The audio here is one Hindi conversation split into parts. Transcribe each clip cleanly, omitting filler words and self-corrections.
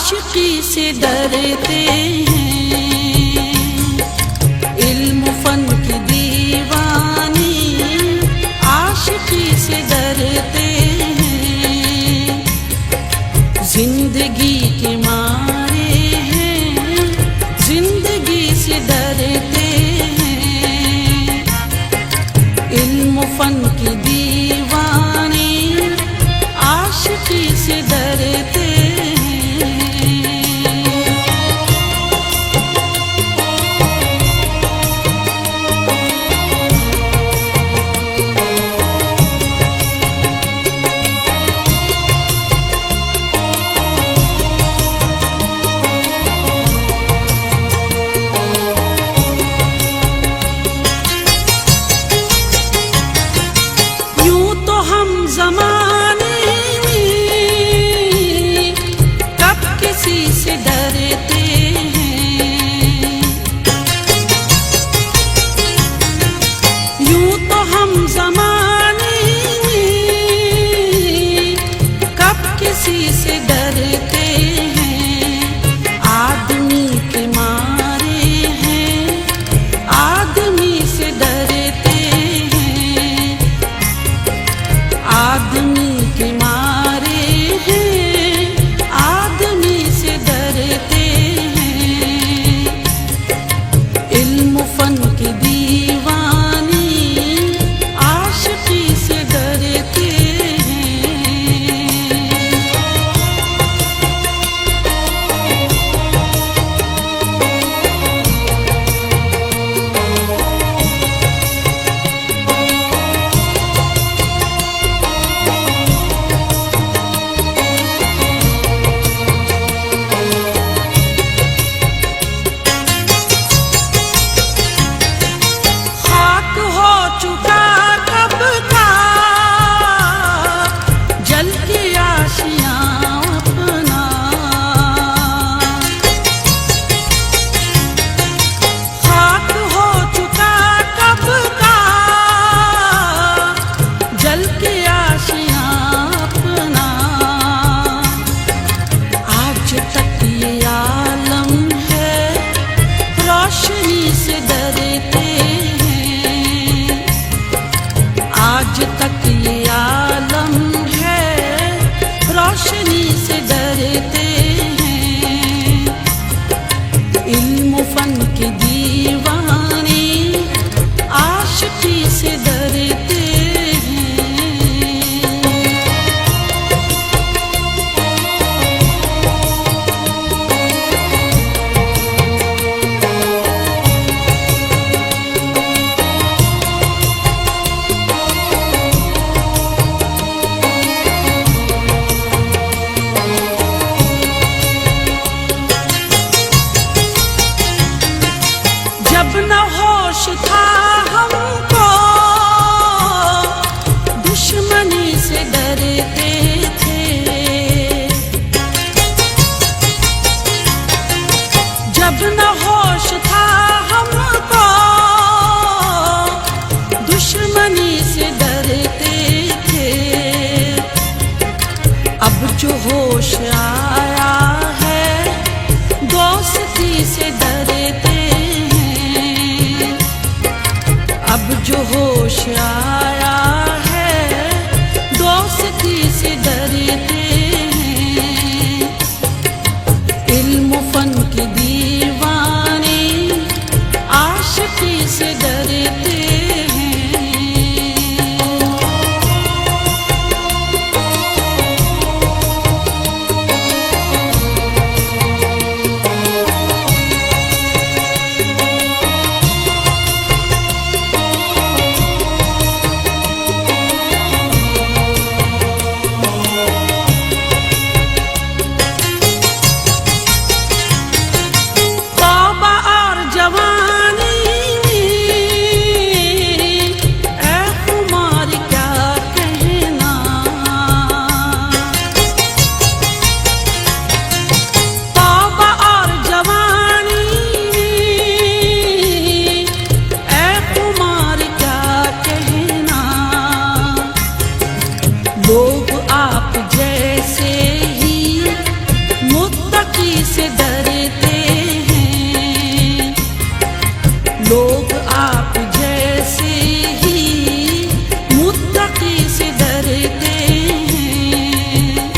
आशिकी से डरते हैं, इल्म फन की दीवानी आशिकी से डरते हैं, जिंदगी के मारे हैं, जिंदगी से डरते हैं, इल्म फन की दीवानी आशिकी से डरते हैं। यूं तो हम जमाने में कब किसी से डरते हैं, यूं तो हम जमाने में कब किसी से डरते हैं, आदमी के मारे हैं, आदमी से डरते हैं, आदमी के मारे हैं, आदमी से डरते मुत्तकी से डरते हैं। लोग आप जैसे ही मुत्तकी से डरते हैं।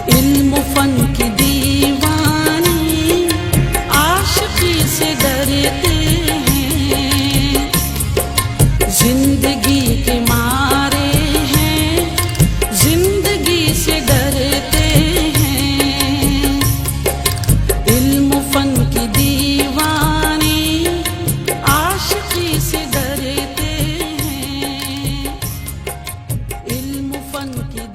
इल्म फन की दीवानी आशिकी से डरते हैं। जिंदगी के मारे हैं, जिंदगी से डरते हैं। इल्म फन की दीवानी आशिकी से डरते हैं। इल्म फन की